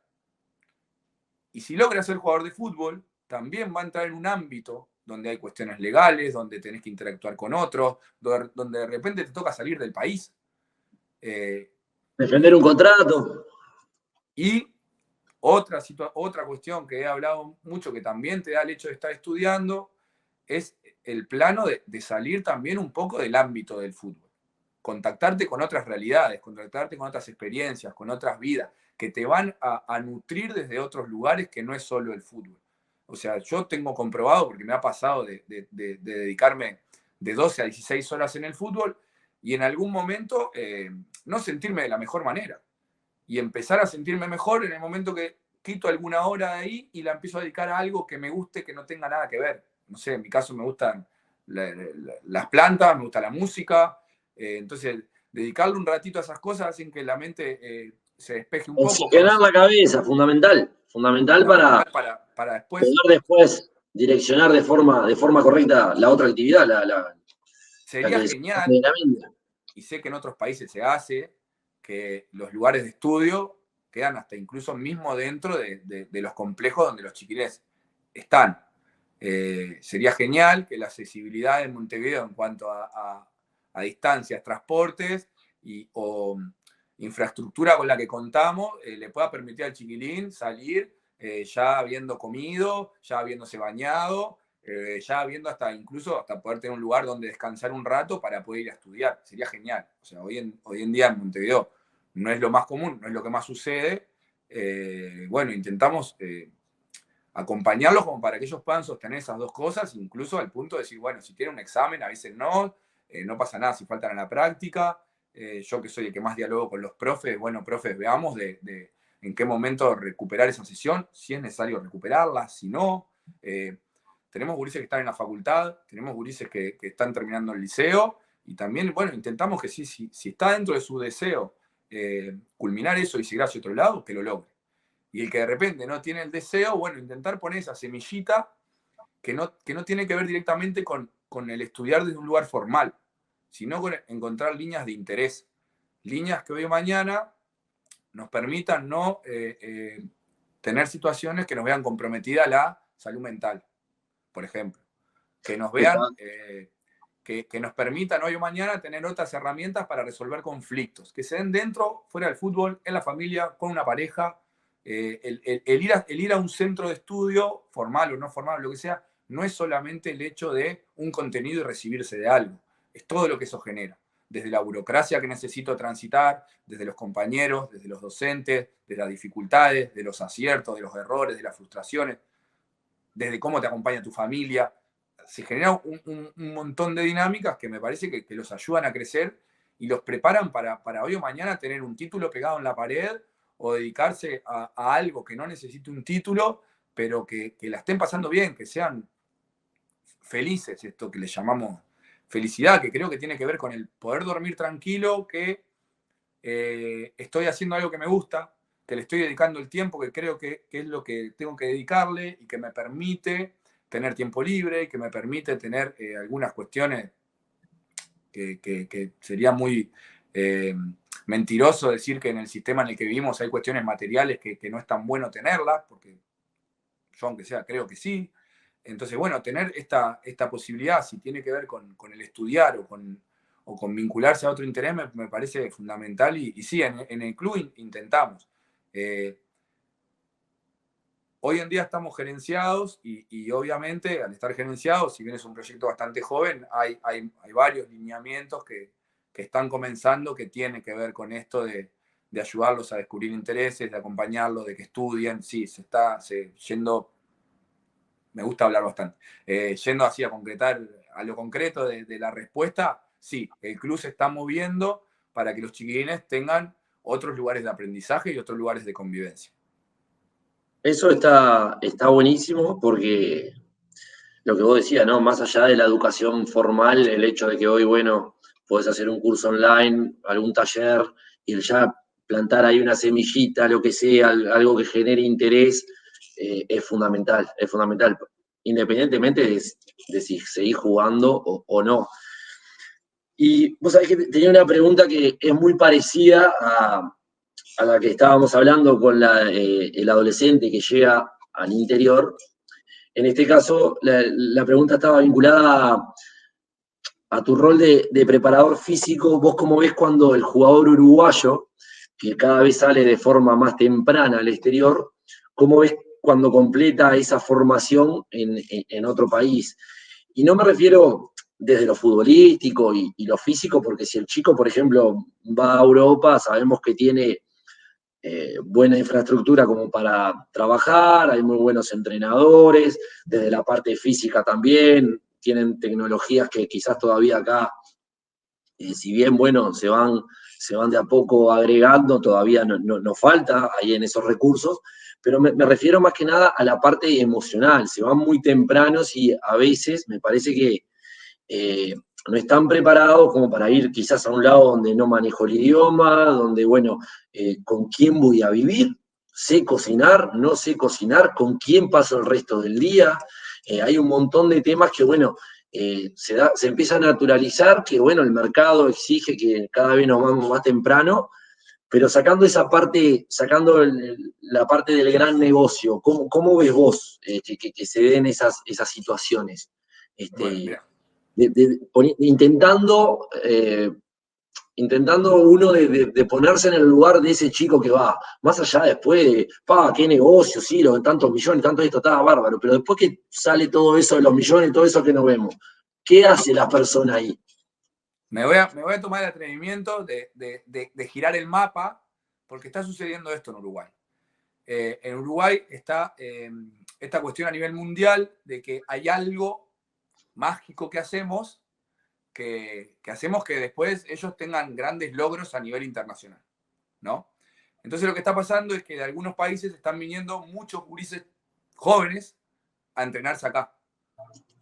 Y si logra ser jugador de fútbol, también va a entrar en un ámbito donde hay cuestiones legales, donde tenés que interactuar con otros, donde de repente te toca salir del país. Defender un contrato. Y otra cuestión que he hablado mucho, que también te da el hecho de estar estudiando, es el plano de salir también un poco del ámbito del fútbol. Contactarte con otras realidades, contactarte con otras experiencias, con otras vidas, que te van a nutrir desde otros lugares que no es solo el fútbol. O sea, yo tengo comprobado, porque me ha pasado de dedicarme de 12 a 16 horas en el fútbol y en algún momento no sentirme de la mejor manera. Y empezar a sentirme mejor en el momento que quito alguna hora de ahí y la empiezo a dedicar a algo que me guste, que no tenga nada que ver. No sé, en mi caso me gustan las plantas, me gusta la música. Entonces, dedicarle un ratito a esas cosas hacen que la mente se despeje un poco. Oxigenar la cabeza, fundamental. Fundamental para después poder después direccionar de forma correcta la otra actividad. Sería genial, y sé que en otros países se hace, que los lugares de estudio quedan hasta incluso mismo dentro de los complejos donde los chiquilines están. Sería genial que la accesibilidad en Montevideo en cuanto a distancias, transportes o infraestructura con la que contamos le pueda permitir al chiquilín salir ya habiendo comido, ya habiéndose bañado, ya habiendo incluso hasta poder tener un lugar donde descansar un rato para poder ir a estudiar. Sería genial. O sea, hoy en día en Montevideo no es lo más común, no es lo que más sucede. Bueno, intentamos acompañarlos como para que ellos puedan sostener esas dos cosas, incluso al punto de decir, bueno, si tienen un examen, a veces no pasa nada si faltan a la práctica. Yo que soy el que más dialogo con los profes, bueno, profes, veamos en qué momento recuperar esa sesión, si es necesario recuperarla, si no. Tenemos gurises que están en la facultad, tenemos gurises que están terminando el liceo, y también, bueno, intentamos que si está dentro de su deseo culminar eso y seguir hacia otro lado, que lo logre. Y el que de repente no tiene el deseo, bueno, intentar poner esa semillita que no tiene que ver directamente con el estudiar desde un lugar formal, sino con encontrar líneas de interés, líneas que hoy o mañana nos permitan no tener situaciones que nos vean comprometida la salud mental. por ejemplo. Que nos vean, que nos permitan hoy o mañana tener otras herramientas para resolver conflictos, que se den dentro, fuera del fútbol, en la familia, con una pareja. El ir a un centro de estudio, formal o no formal, lo que sea, no es solamente el hecho de un contenido y recibirse de algo, es todo lo que eso genera. Desde la burocracia que necesito transitar, desde los compañeros, desde los docentes, de las dificultades, de los aciertos, de los errores, de las frustraciones, desde cómo te acompaña tu familia. Se genera un montón de dinámicas que me parece que los ayudan a crecer y los preparan para hoy o mañana tener un título pegado en la pared o dedicarse a algo que no necesite un título, pero que la estén pasando bien, que sean felices, esto que le llamamos felicidad, que creo que tiene que ver con el poder dormir tranquilo, que estoy haciendo algo que me gusta, que le estoy dedicando el tiempo que creo que es lo que tengo que dedicarle y que me permite tener tiempo libre y que me permite tener algunas cuestiones que sería muy mentiroso decir que en el sistema en el que vivimos hay cuestiones materiales que no es tan bueno tenerlas, porque yo aunque sea creo que sí. Entonces, bueno, tener esta posibilidad, si tiene que ver con el estudiar o con vincularse a otro interés, me parece fundamental. Y sí, en el club intentamos. Hoy en día estamos gerenciados y obviamente al estar gerenciados, si bien es un proyecto bastante joven, hay varios lineamientos que están comenzando que tienen que ver con esto de ayudarlos a descubrir intereses, de acompañarlos, de que estudien. Sí, se está yendo, me gusta hablar bastante, yendo así a concretar, a lo concreto de la respuesta, sí, el club se está moviendo para que los chiquilines tengan otros lugares de aprendizaje y otros lugares de convivencia. Eso está buenísimo porque lo que vos decías, ¿no? Más allá de la educación formal, el hecho de que hoy, bueno, podés hacer un curso online, algún taller, y el ya plantar ahí una semillita, lo que sea, algo que genere interés, es fundamental, independientemente de si seguís jugando o no. Y vos sabés que tenía una pregunta que es muy parecida a la que estábamos hablando con el adolescente que llega al interior. En este caso, la pregunta estaba vinculada a tu rol de preparador físico. ¿Vos cómo ves cuando el jugador uruguayo, que cada vez sale de forma más temprana al exterior, cómo ves cuando completa esa formación en otro país? Y no me refiero desde lo futbolístico y lo físico, porque si el chico, por ejemplo, va a Europa, sabemos que tiene buena infraestructura como para trabajar, hay muy buenos entrenadores, desde la parte física también, tienen tecnologías que quizás todavía acá, si bien, bueno, se van de a poco agregando, todavía no falta ahí en esos recursos, pero me refiero más que nada a la parte emocional, se van muy tempranos y a veces me parece que no están preparados como para ir quizás a un lado donde no manejo el idioma, donde, bueno, ¿con quién voy a vivir? ¿Sé cocinar? ¿No sé cocinar? ¿Con quién paso el resto del día? Hay un montón de temas que, bueno, se empieza a naturalizar, que, bueno, el mercado exige que cada vez nos vamos más temprano, pero sacando esa parte, sacando la parte del gran negocio, ¿cómo ves vos que se den esas situaciones? Bueno, Este, mira. intentando, intentando uno de ponerse en el lugar de ese chico que va, más allá después de, qué negocio, sí, lo de tantos millones, tanto esto, estaba bárbaro, pero después que sale todo eso de los millones, todo eso que no vemos, ¿qué hace la persona ahí? Me voy a tomar el atrevimiento de girar el mapa, porque está sucediendo esto en Uruguay. En Uruguay está esta cuestión a nivel mundial de que hay algo mágico que hacemos que después ellos tengan grandes logros a nivel internacional, ¿no? Entonces lo que está pasando es que de algunos países están viniendo muchos gurises jóvenes a entrenarse acá,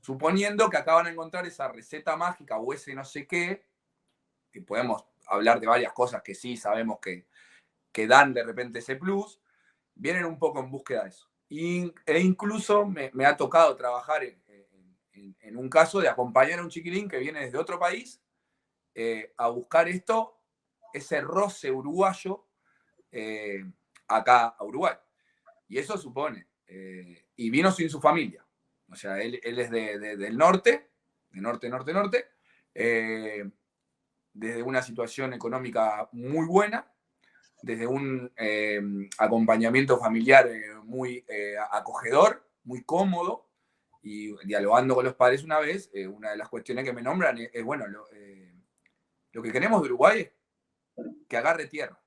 suponiendo que acá van a encontrar esa receta mágica o ese no sé qué, que podemos hablar de varias cosas que sí sabemos que dan de repente ese plus, vienen un poco en búsqueda de eso. E incluso me ha tocado trabajar en un caso de acompañar a un chiquilín que viene desde otro país a buscar esto, ese roce uruguayo acá a Uruguay. Y eso supone, y vino sin su familia. O sea, él es del norte, de norte, norte, norte, desde una situación económica muy buena, desde un acompañamiento familiar muy acogedor, muy cómodo, y dialogando con los padres una vez, una de las cuestiones que me nombran es bueno, lo que queremos de Uruguay es que agarre tierra,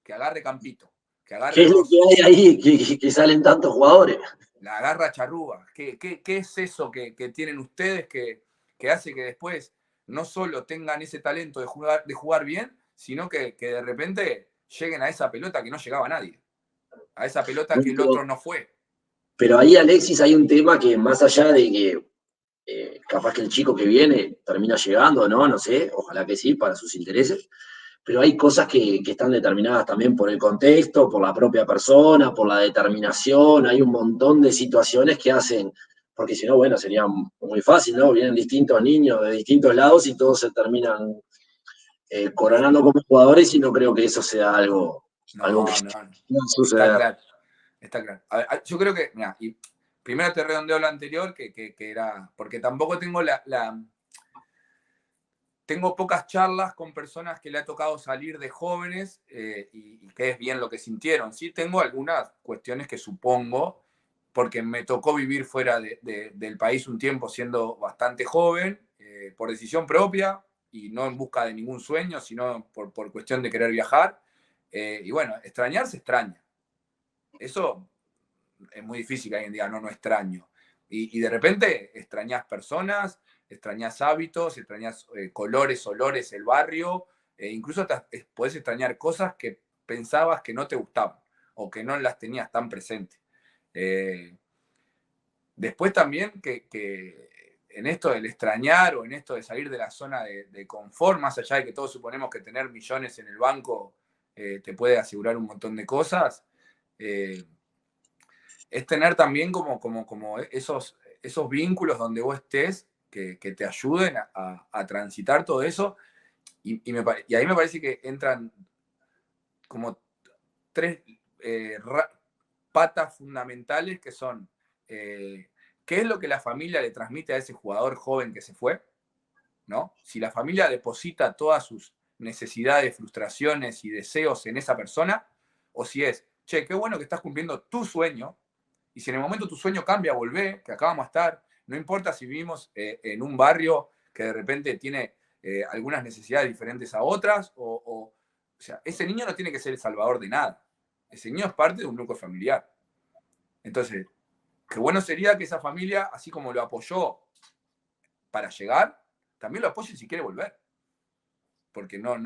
que agarre campito, que ¿Qué agarre es lo que roce, hay ahí que salen tantos jugadores? la agarra charrúa. ¿Qué es eso que tienen ustedes que hace que después no solo tengan ese talento de jugar bien, sino que de repente lleguen a esa pelota que no llegaba a nadie, a esa pelota que el otro no fue? Pero ahí, Alexis, hay un tema que más allá de que capaz que el chico que viene termina llegando, ¿no? No sé, ojalá que sí, para sus intereses, pero hay cosas que están determinadas también por el contexto, por la propia persona, por la determinación, hay un montón de situaciones que hacen, porque si no, bueno, sería muy fácil, ¿no? Vienen distintos niños de distintos lados y todos se terminan coronando como jugadores y no creo que eso sea algo que No, no, pueda está suceder. claro, está claro. A ver, yo creo que, mira, y primero te redondeo lo anterior, que era, porque tampoco tengo tengo pocas charlas con personas que le ha tocado salir de jóvenes y que es bien lo que sintieron. Sí tengo algunas cuestiones que supongo, porque me tocó vivir fuera del país un tiempo siendo bastante joven, por decisión propia y no en busca de ningún sueño, sino por cuestión de querer viajar. Y bueno, extrañar se extraña. Eso es muy difícil que alguien diga, no, no extraño. Y de repente extrañas personas, extrañas hábitos, extrañas colores, olores, el barrio, incluso puedes extrañar cosas que pensabas que no te gustaban o que no las tenías tan presentes. Eh, Después también que en esto del extrañar o en esto de salir de la zona de confort, más allá de que todos suponemos que tener millones en el banco te puede asegurar un montón de cosas, es tener también como esos vínculos donde vos estés que te ayuden a transitar todo eso. Y ahí me parece que entran como tres eh, patas fundamentales que son qué es lo que la familia le transmite a ese jugador joven que se fue, ¿no? Si la familia deposita todas sus necesidades, frustraciones y deseos en esa persona, o si es, che, qué bueno que estás cumpliendo tu sueño, y si en el momento tu sueño cambia, volvé, que acá vamos a estar, no importa si vivimos en un barrio que de repente tiene algunas necesidades diferentes a otras, o sea, ese niño no tiene que ser el salvador de nada, ese niño es parte de un núcleo familiar. Entonces, qué bueno sería que esa familia, así como lo apoyó para llegar, también lo apoye si quiere volver. Porque no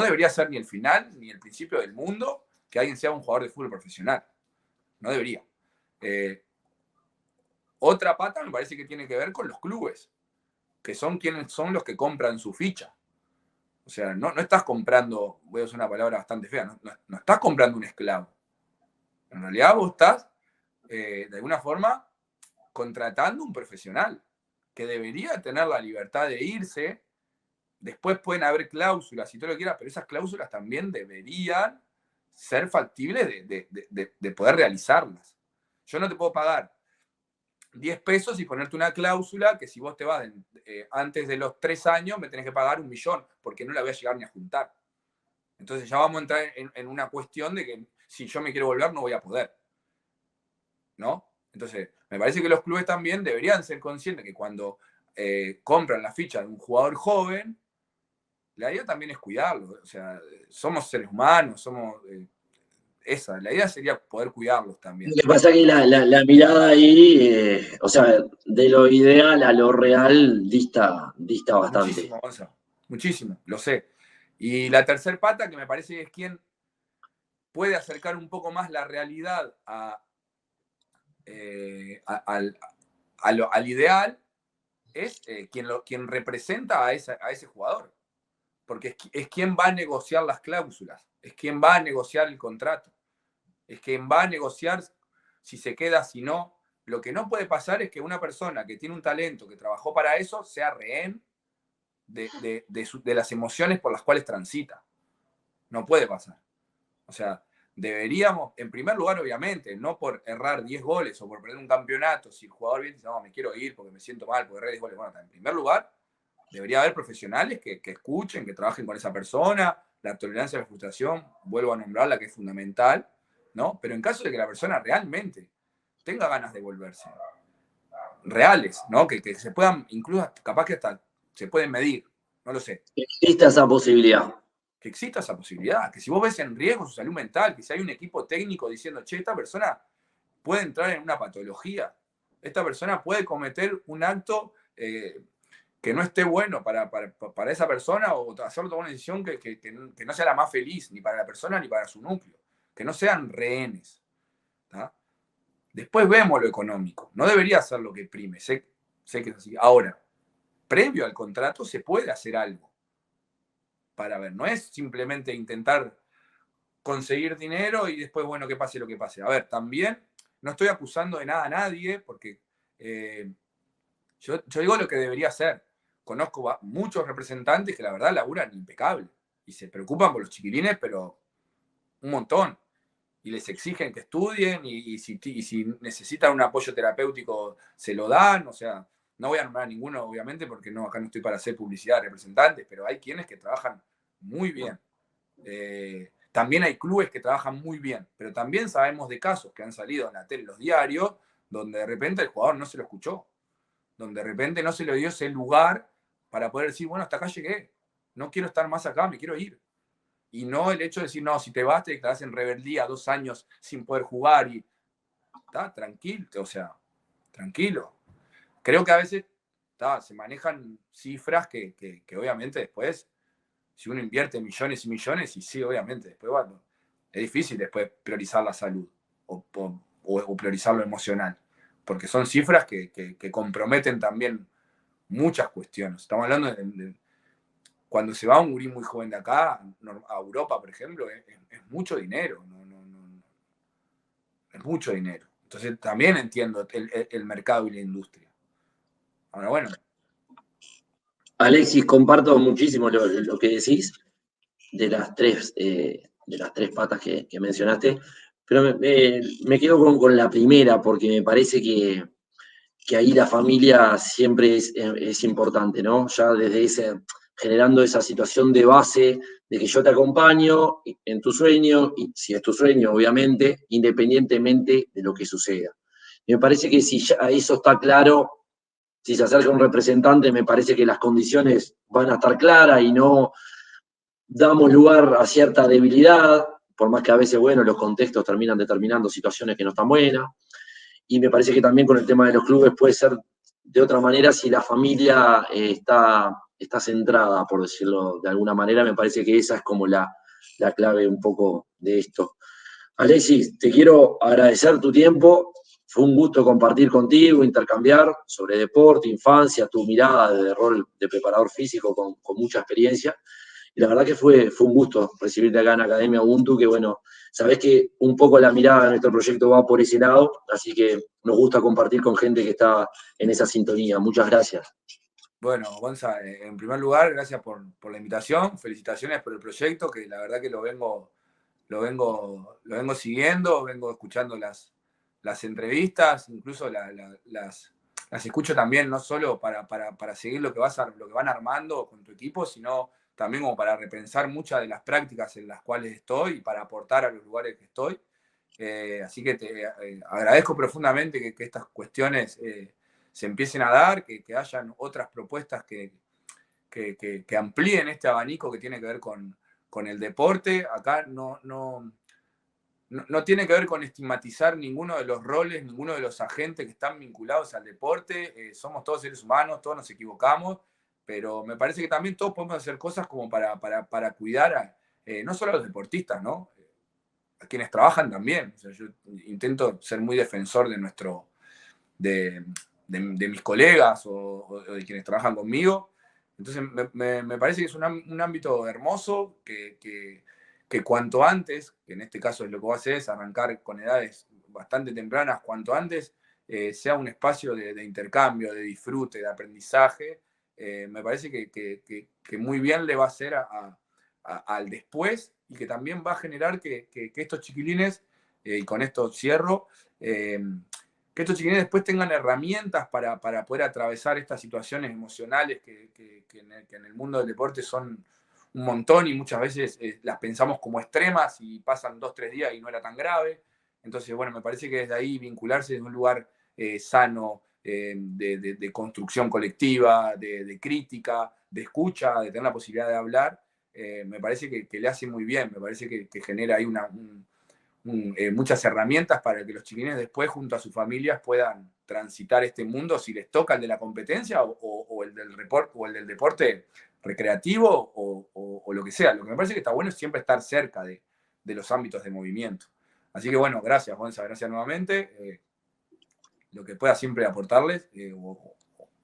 debería ser ni el final ni el principio del mundo que alguien sea un jugador de fútbol profesional. No debería. Eh, Otra pata me parece que tiene que ver con los clubes, que son quienes son los que compran su ficha. O sea, no estás comprando, voy a usar una palabra bastante fea, no estás comprando un esclavo. En realidad vos estás, de alguna forma, contratando un profesional que debería tener la libertad de irse. Después pueden haber cláusulas, si tú lo quieras, pero esas cláusulas también deberían ser factibles de poder realizarlas. Yo no te puedo pagar 10 pesos y ponerte una cláusula que si vos te vas antes de los 3 años me tenés que pagar 1.000.000 porque no la voy a llegar ni a juntar. Entonces ya vamos a entrar en una cuestión de que si yo me quiero volver no voy a poder, ¿no? Entonces, me parece que los clubes también deberían ser conscientes que cuando compran la ficha de un jugador joven, la idea también es cuidarlos. O sea, somos seres humanos, somos la idea sería poder cuidarlos Lo también. que pasa es que la mirada ahí, o sea, de lo ideal a lo real dista bastante. Muchísimo, Gonzalo, muchísimo, lo sé. Y la tercer pata, que me parece que es quien puede acercar un poco más la realidad al ideal, es quien representa a ese jugador. Porque es quien va a negociar las cláusulas, es quien va a negociar el contrato, es quien va a negociar si se queda, si no. Lo que no puede pasar es que una persona que tiene un talento, que trabajó para eso, sea rehén de las emociones por las cuales transita. No puede pasar. O sea, deberíamos, en primer lugar, obviamente, no por errar 10 goles o por perder un campeonato, si el jugador viene y dice, no, me quiero ir porque me siento mal, porque erré 10 goles. Bueno, en primer lugar, debería haber profesionales que escuchen, que trabajen con esa persona, la tolerancia a la frustración, vuelvo a nombrarla, que es fundamental, ¿no? Pero en caso de que la persona realmente tenga ganas de volverse, reales, ¿no? Que se puedan, incluso capaz que hasta se pueden medir, no lo sé. Existe esa posibilidad. Que exista esa posibilidad, que si vos ves en riesgo su salud mental, que si hay un equipo técnico diciendo, che, esta persona puede entrar en una patología, esta persona puede cometer un acto que no esté bueno para esa persona o hacerlo tomar una decisión que no sea la más feliz, ni para la persona ni para su núcleo, que no sean rehenes. ¿Tá? Después vemos lo económico, no debería ser lo que prime, sé que es así. Ahora, previo al contrato se puede hacer algo para ver, no es simplemente intentar conseguir dinero y después, bueno, que pase lo que pase. A ver, también no estoy acusando de nada a nadie, porque yo digo lo que debería ser. Conozco muchos representantes que la verdad laburan impecable y se preocupan por los chiquilines, pero un montón. Y les exigen que estudien y si necesitan un apoyo terapéutico se lo dan. O sea, no voy a nombrar a ninguno, obviamente, porque no, acá no estoy para hacer publicidad de representantes, pero hay quienes que trabajan muy bien. También hay clubes que trabajan muy bien, pero también sabemos de casos que han salido en la tele, en los diarios, donde de repente el jugador no se lo escuchó, donde de repente no se le dio ese lugar para poder decir, bueno, hasta acá llegué, no quiero estar más acá, me quiero ir. Y no el hecho de decir, no, si te vas, te declaras en rebeldía 2 años sin poder jugar y está tranquilo, o sea, tranquilo. Creo que a veces se manejan cifras que obviamente después, si uno invierte millones y millones, y sí, obviamente, después bueno, es difícil después priorizar la salud o priorizar lo emocional, porque son cifras que comprometen también muchas cuestiones. Estamos hablando de cuando se va un gurí muy joven de acá a Europa, por ejemplo, es mucho dinero, es mucho dinero. Entonces también entiendo el mercado y la industria. Ahora, bueno. Alexis, comparto muchísimo lo que decís de las tres patas que mencionaste, pero me quedo con la primera porque me parece que ahí la familia siempre es importante, ¿no? Ya desde generando esa situación de base de que yo te acompaño en tu sueño, y si es tu sueño, obviamente, independientemente de lo que suceda. Y me parece que si ya eso está claro, si se acerca un representante, me parece que las condiciones van a estar claras y no damos lugar a cierta debilidad, por más que a veces, bueno, los contextos terminan determinando situaciones que no están buenas. Y me parece que también con el tema de los clubes puede ser de otra manera si la familia está centrada, por decirlo de alguna manera. Me parece que esa es como la clave un poco de esto. Alexis, te quiero agradecer tu tiempo. Fue un gusto compartir contigo, intercambiar sobre deporte, infancia, tu mirada de rol de preparador físico con mucha experiencia. Y la verdad que fue un gusto recibirte acá en Academia Ubuntu, que bueno, sabés que un poco la mirada de nuestro proyecto va por ese lado, así que nos gusta compartir con gente que está en esa sintonía. Muchas gracias. Bueno, Gonza, en primer lugar, gracias por la invitación, felicitaciones por el proyecto, que la verdad que lo vengo siguiendo, vengo escuchando las entrevistas, incluso las escucho también, no solo para seguir lo que van armando con tu equipo, sino también como para repensar muchas de las prácticas en las cuales estoy y para aportar a los lugares que estoy. Así que te agradezco profundamente que estas cuestiones se empiecen a dar, que hayan otras propuestas que amplíen este abanico que tiene que ver con el deporte. Acá no tiene que ver con estigmatizar ninguno de los roles, ninguno de los agentes que están vinculados al deporte. Somos todos seres humanos, todos nos equivocamos, pero me parece que también todos podemos hacer cosas como para cuidar no solo a los deportistas, ¿no? A quienes trabajan también. O sea, yo intento ser muy defensor de mis colegas o de quienes trabajan conmigo. Entonces, me parece que es un ámbito hermoso que cuanto antes, que en este caso es lo que vos haces, arrancar con edades bastante tempranas, cuanto antes sea un espacio de intercambio, de disfrute, de aprendizaje, me parece que muy bien le va a hacer al después y que también va a generar que estos chiquilines, y con esto cierro, que estos chiquilines después tengan herramientas para poder atravesar estas situaciones emocionales que en el mundo del deporte son un montón y muchas veces las pensamos como extremas y pasan 2, 3 días y no era tan grave. Entonces, bueno, me parece que desde ahí vincularse desde un lugar sano, de construcción colectiva, de crítica, de escucha, de tener la posibilidad de hablar, me parece que le hace muy bien, me parece que genera ahí muchas herramientas para que los chiquilines después, junto a sus familias, puedan transitar este mundo si les toca el de la competencia o el del report, o el del deporte recreativo o lo que sea. Lo que me parece que está bueno es siempre estar cerca de los ámbitos de movimiento. Así que bueno, gracias, Gonza, gracias nuevamente. Lo que pueda siempre aportarles,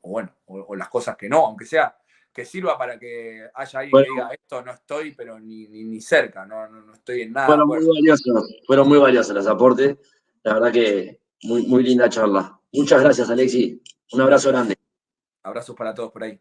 o las cosas que no, aunque sea que sirva para que haya alguien que diga, esto no estoy, pero ni cerca, no estoy en nada. Fueron muy valiosos los aportes. La verdad que muy linda charla. Muchas gracias, Alexis. Un abrazo grande. Abrazos para todos por ahí.